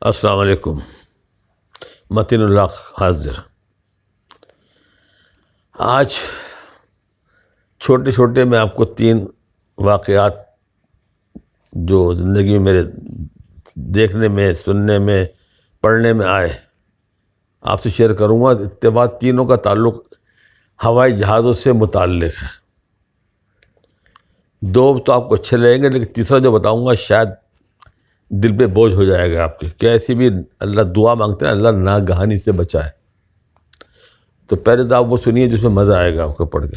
السلام علیکم. متین اللہ حاضر. آج چھوٹے چھوٹے میں آپ کو 3 واقعات جو زندگی میں میرے دیکھنے میں، سننے میں، پڑھنے میں آئے، آپ سے شیئر کروں گا. اتفاق تینوں کا تعلق ہوائی جہازوں سے متعلق ہے. 2 تو آپ کو اچھے لگیں گے، لیکن تیسرا جو بتاؤں گا شاید دل پہ بوجھ ہو جائے گا آپ کے. کیسی بھی اللہ دعا مانگتے ہیں اللہ ناگہانی سے بچائے. تو پہلے تو آپ وہ سنیے جس میں مزہ آئے گا آپ کو پڑھ کے.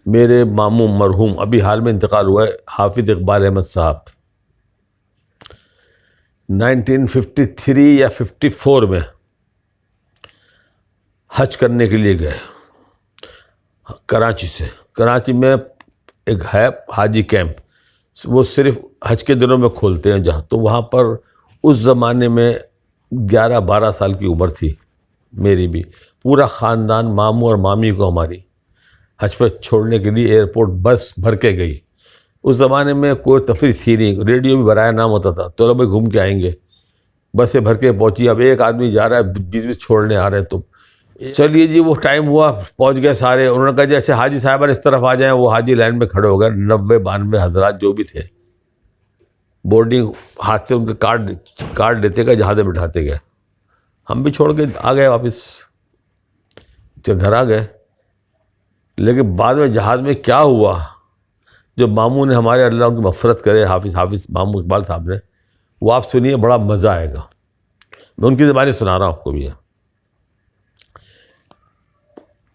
میرے ماموں مرحوم ابھی حال میں انتقال ہوا ہے حافظ اقبال احمد صاحب. 1953 یا 54 میں حج کرنے کے لیے گئے کراچی سے. کراچی میں ایک ہے حاجی کیمپ، وہ صرف حج کے دنوں میں کھولتے ہیں جہاں. تو وہاں پر اس زمانے میں 11-12 سال کی عمر تھی میری بھی. پورا خاندان ماموں اور مامی کو ہماری حج پر چھوڑنے کے لیے ایئرپورٹ بس بھر کے گئی. اس زمانے میں کوئی تفریح تھی نہیں، ریڈیو بھی برائے نام ہوتا تھا. تو بھائی گھوم کے آئیں گے، بسیں بھر کے پہنچی. اب ایک آدمی جا رہا ہے، 20 چھوڑنے آ رہے ہیں. تو چلیے جی وہ ٹائم ہوا، پہنچ گئے سارے. انہوں نے کہا جی اچھا حاجی صاحبان اس طرف آ جائیں. وہ حاجی لائن میں کھڑے ہو گئے، 90-92 حضرات جو بھی تھے. بورڈنگ ہاتھ سے ان کے کارڈ لیتے گئے، جہاز میں بٹھاتے گئے. ہم بھی چھوڑ کے آ گئے واپس، گھر آ گئے. لیکن بعد میں جہاز میں کیا ہوا، جو ماموں نے ہمارے، اللہ ان کی مغفرت کرے، حافظ ماموں اقبال صاحب نے، وہ آپ سنیے بڑا مزہ آئے گا. میں ان کی زبانی سنا رہا ہوں آپ کو بھی.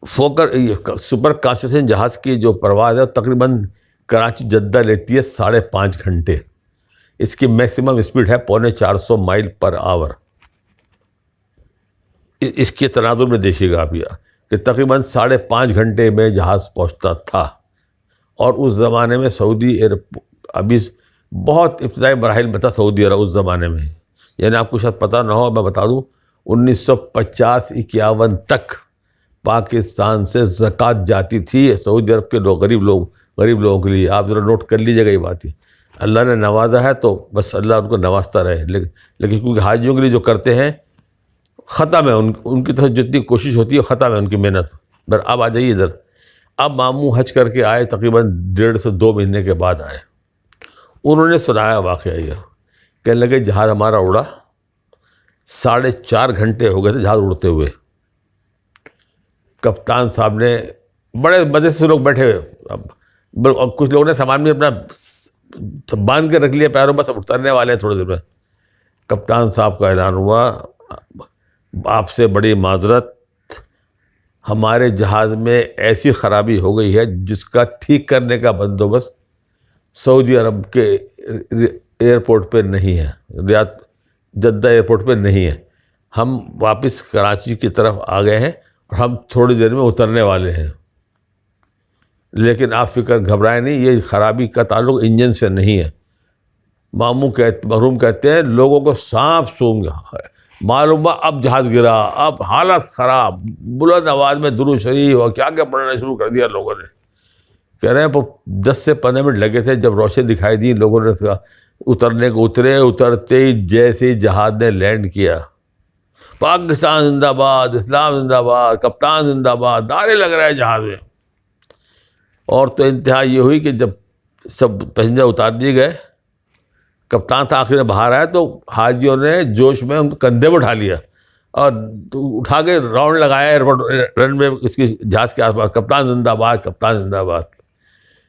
سپر کانسیشن جہاز کی جو پرواز ہے تقریباً کراچی جدہ لیتی ہے 5.5 گھنٹے. اس کی میکسیمم اسپیڈ ہے 450 مائل پر آور. اس کے تناظر میں دیکھیے گا آپ یہ کہ تقریباً 5.5 گھنٹے میں جہاز پہنچتا تھا. اور اس زمانے میں سعودی ابھی بہت ابتدائی مراحل میں تھا سعودی عرب اس زمانے میں. یعنی آپ کو شاید پتہ نہ ہو، میں بتا دوں 1950-51 تک پاکستان سے زکوٰۃ جاتی تھی سعودی عرب کے لوگ، غریب لوگوں کے لیے. آپ ذرا نوٹ کر لیجیے گا یہ بات ہی. اللہ نے نوازا ہے تو بس اللہ ان کو نوازتا رہے. لیکن کیونکہ حاجیوں کے لیے جو کرتے ہیں ختم ہے، ان کی طرف جتنی کوشش ہوتی ہے ختم ہے ان کی محنت. اب آ جائیے ادھر. اب ماموں حج کر کے آئے، تقریباً 1.5 سے 2 مہینے کے بعد آئے. انہوں نے سنایا واقعہ یہ، کہنے لگے جہاز ہمارا اڑا، 4.5 گھنٹے ہو گئے تھے جہاز اڑتے ہوئے. کپتان صاحب نے بڑے مزے سے لوگ بیٹھے ہوئے. اب کچھ لوگوں نے سامان بھی اپنا باندھ کے رکھ لیا پیروں پر، سب اترنے والے ہیں تھوڑی دیر میں. کپتان صاحب کا اعلان ہوا، آپ سے بڑی معذرت، ہمارے جہاز میں ایسی خرابی ہو گئی ہے جس کا ٹھیک کرنے کا بندوبست سعودی عرب کے ایئرپورٹ پہ نہیں ہے، جدہ ایئرپورٹ پہ نہیں ہے. ہم واپس کراچی کی طرف آ گئے ہیں اور ہم تھوڑی دیر میں اترنے والے ہیں. لیکن آپ فکر گھبرائیں نہیں، یہ خرابی کا تعلق انجن سے نہیں ہے. مرحوم کہتے ہیں لوگوں کو سانپ سونگ گیا، معلوم ہوا اب جہاز گرا، اب حالت خراب. بلند آواز میں درود شریف اور کیا پڑھنا شروع کر دیا لوگوں نے. کہہ رہے ہیں 10 سے 15 منٹ لگے تھے. جب روشنی دکھائی دی لوگوں نے اترنے کو اترتے ہی جیسے ہی جہاز نے لینڈ کیا، پاکستان زندہ باد، اسلام زندہ باد، کپتان زندہ باد، نعرے لگ رہے ہیں جہاز میں. اور تو انتہا یہ ہوئی کہ جب سب پیسنجر اتار دیے گئے، کپتان تھا آخر میں باہر آیا تو حاجیوں نے جوش میں ان کو کندھے پہ اٹھا لیا اور اٹھا کے راؤنڈ لگایا ایئرپورٹ رن میں اس کی جہاز کے آس پاس، کپتان زندہ باد، کپتان زندہ باد.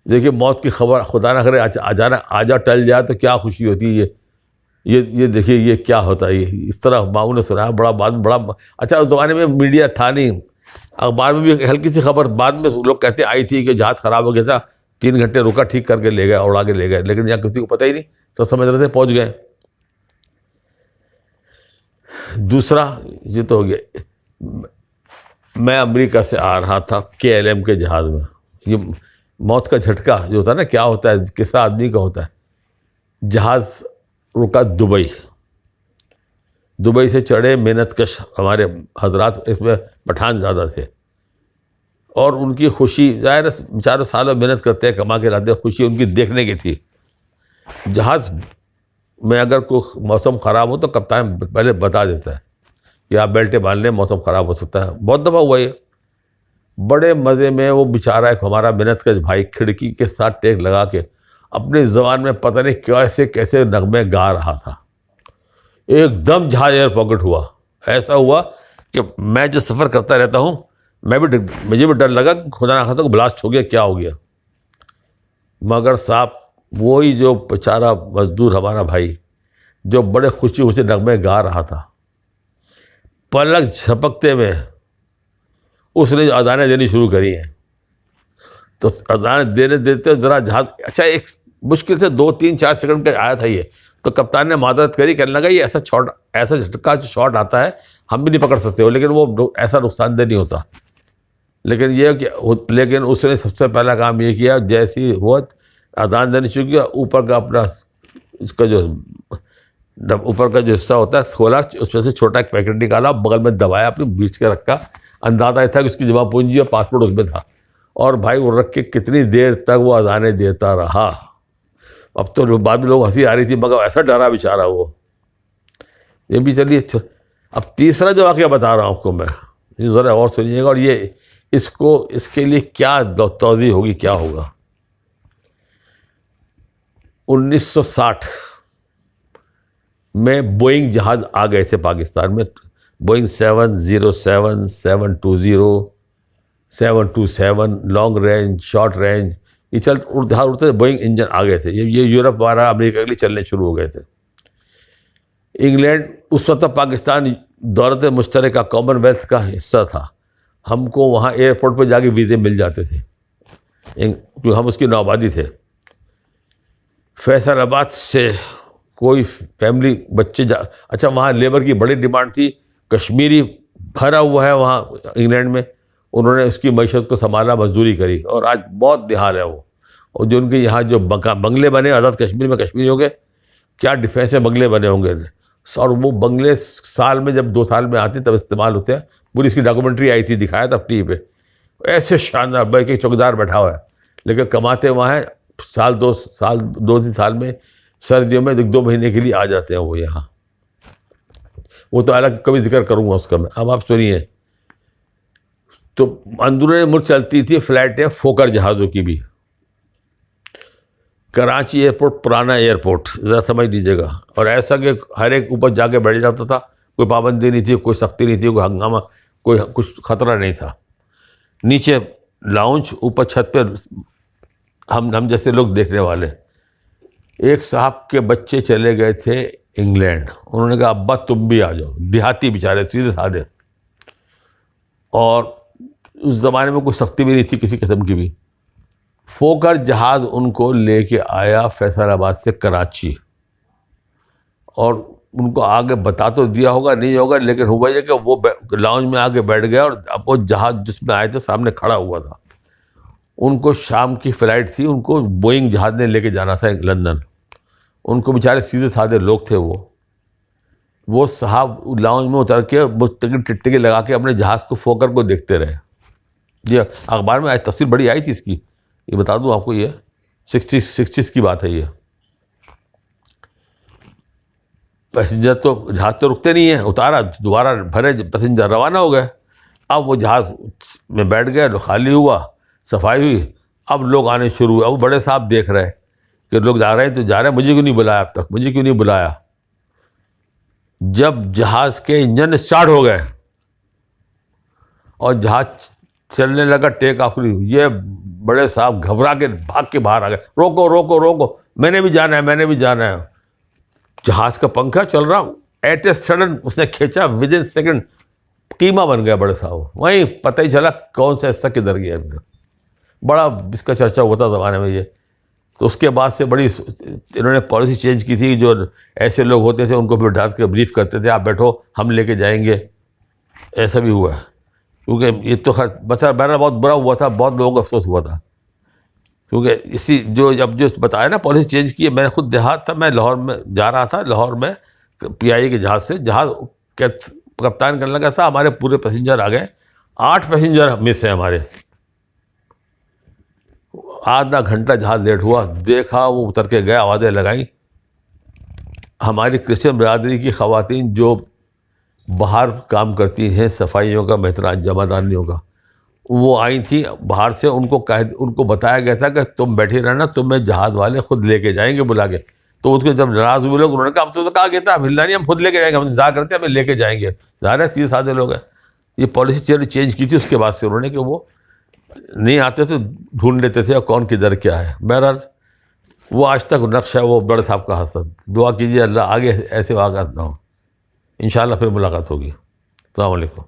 دیکھیے موت کی خبر خدا نہ کرے آجا ٹل جائے تو کیا خوشی ہوتی ہے. یہ دیکھیے یہ کیا ہوتا ہے. یہ اس طرح ماموں نے سنایا. بڑا اچھا اس زمانے میں میڈیا تھا نہیں، اخبار میں بھی ہلکی سی خبر بعد میں لوگ کہتے آئی تھی کہ جہاز خراب ہو گیا تھا، 3 گھنٹے رکا، ٹھیک کر کے لے گئے، اڑا کے لے گئے. لیکن یہاں کسی کو پتہ ہی نہیں، سب سمجھ رہے تھے پہنچ گئے. دوسرا یہ تو ہو گیا. میں امریکہ سے آ رہا تھا KLM کے جہاز میں. یہ موت کا جھٹکا جو ہوتا ہے نا، کیا ہوتا ہے کس آدمی کا ہوتا ہے. جہاز رکا دبئی سے چڑھے محنت کش ہمارے حضرات، اس میں پٹھان زیادہ تھے. اور ان کی خوشی ظاہر ہے 4 سالوں محنت کرتے ہیں، کما کے لاتے ہیں، خوشی ان کی دیکھنے کی تھی. جہاز میں اگر کوئی موسم خراب ہو تو کپتان پہلے بتا دیتا ہے کہ آپ بیلٹیں باندھ لیں، موسم خراب ہو سکتا ہے. بہت دفعہ ہوا یہ. بڑے مزے میں وہ بیچارہ ایک ہمارا منت کش بھائی کھڑکی کے ساتھ ٹیک لگا کے اپنی زبان میں پتہ نہیں کیسے کیسے نغمے گا رہا تھا. ایک دم جہاز ایئر پاکٹ ہوا. ایسا ہوا کہ میں جو سفر کرتا رہتا ہوں مجھے بھی ڈر لگا کہ خدا نخواستہ کو بلاسٹ ہو گیا، کیا ہو گیا. مگر صاحب وہی جو بیچارہ مزدور ہمارا بھائی جو بڑے خوشی خوشی نغمے گا رہا تھا، پلک جھپکتے میں اس نے جو اذانیں دینی شروع کری ہیں، تو اذانیں دینے دیتے ذرا جہاز اچھا ایک مشکل سے 2-3-4 سیکنڈ کا آیا تھا یہ. تو کپتان نے معذرت کری، کہنے لگا یہ ایسا جھٹکا جو شاٹ آتا ہے ہم بھی نہیں پکڑ سکتے ہو، لیکن وہ ایسا نقصان دہ نہیں ہوتا. لیکن اس نے سب سے پہلا کام یہ کیا، جیسی ہوا اذان دینی شروع کیا، اوپر کا اپنا اس کا جو اوپر کا جو حصہ ہوتا ہے کھولا، اس میں سے چھوٹا ایک پیکٹ نکالا، بغل میں دبایا، اپنے بیچ کے رکھا. اندازہ یہ تھا کہ اس کی جمع پونجی اور پاسپورٹ اس میں تھا. اور بھائی وہ رکھ کے کتنی دیر تک وہ اذانیں دیتا رہا. اب تو بعد میں لوگ ہنسی آ رہی تھی، مگر ایسا ڈرا بیچارہ وہ. یہ بھی چلیے. اب تیسرا جو واقعہ بتا رہا ہوں آپ کو میں، یہ ذرا اور سنیے گا، اور یہ اس کے لیے کیا توضیح ہوگی، کیا ہوگا. 1960 میں بوئنگ جہاز آ گئے تھے پاکستان میں. Boeing 707 720 727 long range, short range, یہ جہاز اڑتے تھے. بوئنگ انجن آ گئے تھے. یہ یورپ وغیرہ امریکہ کے لیے چلنے شروع ہو گئے تھے. انگلینڈ اس وقت پاکستان دولت مشترکہ کامن ویلتھ کا حصہ تھا. ہم کو وہاں ایئرپورٹ پہ جا کے ویزے مل جاتے تھے کیونکہ ہم اس کی نوآبادی تھے. فیصل آباد سے کوئی فیملی بچے اچھا وہاں لیبر کی بڑی ڈیمانڈ تھی. کشمیری بھرا ہوا ہے وہاں انگلینڈ میں. انہوں نے اس کی معیشت کو سنبھالا، مزدوری کری، اور آج بہت بحال ہے وہ. اور جو ان کے یہاں جو بنگلے بنے آزاد کشمیر میں، کشمیریوں کے کیا ڈیفینس میں بنگلے بنے ہوں گے. اور وہ بنگلے سال میں جب 2 سال میں آتے تب استعمال ہوتے ہیں. پوری اس کی ڈاکومنٹری آئی تھی، دکھایا تھا ٹی وی پہ. ایسے شاندار بھائی کہ چوکیدار بیٹھا ہوا ہے، لیکن کماتے وہاں ہیں. 2-3 سال میں سردیوں میں 2 مہینے کے لیے آ جاتے ہیں وہ یہاں. وہ تو الگ کبھی ذکر کروں گا اس کا میں. اب آپ سنیے. تو اندرون ملک چلتی تھی فلائٹیں فوکر جہازوں کی بھی. کراچی ایئرپورٹ پرانا ایئرپورٹ ذرا سمجھ لیجیے گا. اور ایسا کہ ہر ایک اوپر جا کے بیٹھ جاتا تھا. کوئی پابندی نہیں تھی، کوئی سختی نہیں تھی، کوئی ہنگامہ، کوئی کچھ خطرہ نہیں تھا. نیچے لاؤنج، اوپر چھت پہ ہم جیسے لوگ دیکھنے والے. ایک صاحب کے بچے چلے گئے تھے انگلینڈ. انہوں نے کہا ابا تم بھی آ جاؤ. دیہاتی بیچارے، سیدھے سادے. اور اس زمانے میں کوئی سختی بھی نہیں تھی کسی قسم کی بھی. فوکر جہاز ان کو لے کے آیا فیصل آباد سے کراچی. اور ان کو آگے بتا تو دیا ہوگا نہیں ہوگا، لیکن ہوا یہ کہ وہ لاؤنج میں آگے بیٹھ گیا، اور اب وہ جہاز جس میں آئے تھے سامنے کھڑا ہوا تھا. ان کو شام کی فلائٹ تھی، ان کو بوئنگ جہاز نے لے کے جانا تھا لندن. ان کو بیچارے سیدھے سادے لوگ تھے. وہ صاحب لاؤنج میں اتر کے ٹکٹی لگا کے اپنے جہاز کو فوکر کو دیکھتے رہے. یہ اخبار میں آج تصویر بڑی آئی تھی اس کی. یہ بتا دوں آپ کو، یہ 60s کی بات ہے. یہ پیسنجر تو جہاز تو رکتے نہیں ہیں، اتارا، دوبارہ بھرے پیسنجر روانہ ہو گئے. اب وہ جہاز میں بیٹھ گئے، خالی ہوا، صفائی ہوئی. اب لوگ آنے شروع ہوئے. اب بڑے صاحب دیکھ رہے کہ لوگ جا رہے ہیں تو جا رہے ہیں، مجھے کیوں نہیں بلایا اب تک، مجھے کیوں نہیں بلایا. جب جہاز کے انجن اسٹارٹ ہو گئے اور جہاز چلنے لگا، ٹیک آف ہوئی، یہ بڑے صاحب گھبرا کے بھاگ کے باہر آ گئے. روکو روکو روکو، میں نے بھی جانا ہے، میں نے بھی جانا ہے. جہاز کا پنکھا چل رہا، ایٹ اے سڈن اس نے کھینچا، ود ان سیکنڈ قیمہ بن گیا بڑے صاحب. وہیں پتہ ہی چلا کون سا حصہ کدھر گیا ان کا. بڑا اس کا چرچا ہوتا زمانے میں یہ. تو اس کے بعد سے بڑی انہوں نے پالیسی چینج کی تھی. جو ایسے لوگ ہوتے تھے ان کو بھی ڈھانس کے بریف کرتے تھے، آپ بیٹھو ہم لے کے جائیں گے. ایسا بھی ہوا ہے، کیونکہ یہ تو خیر بہرحال بہت برا ہوا تھا، بہت لوگوں کو افسوس ہوا تھا. کیونکہ اسی جو بتایا نا پالیسی چینج کی ہے. میں خود دیہات تھا، میں لاہور میں جا رہا تھا. لاہور میں PI کے جہاز سے کپتان کرنے لگا تھا، ہمارے پورے پیسنجر آ گئے. 8 پیسنجر مس ہیں ہمارے. آدھا گھنٹہ جہاز لیٹ ہوا. دیکھا وہ اتر کے گیا، آوازیں لگائیں. ہماری کرسچن برادری کی خواتین جو باہر کام کرتی ہیں صفائیوں کا، مہتران جمع داریوں کا، وہ آئی تھیں باہر سے، ان کو بتایا گیا تھا کہ تم بیٹھے رہنا، تمہیں جہاز والے خود لے کے جائیں گے بلا کے. تو اس کے جب ناراض ہوئے لوگ، انہوں نے کہا ہم تو کہا گیا تھا ہم ہلنا نہیں، ہم خود لے کے جائیں گے، ہم انتظار کرتے ہیں ہمیں لے کے جائیں گے. ظاہر ہے سیدھے سادھے لوگ ہیں. یہ پالیسی چینج کی تھی اس کے بعد سے انہوں نے، کہ وہ نہیں آتے تو ڈھونڈ لیتے تھے کون کدھر کیا ہے. بہرحال وہ آج تک نقش ہے وہ بڑے صاحب کا حسن. دعا کیجیے اللہ آگے ایسے واقعات نہ ہوں. انشاءاللہ پھر ملاقات ہوگی. السلام علیکم.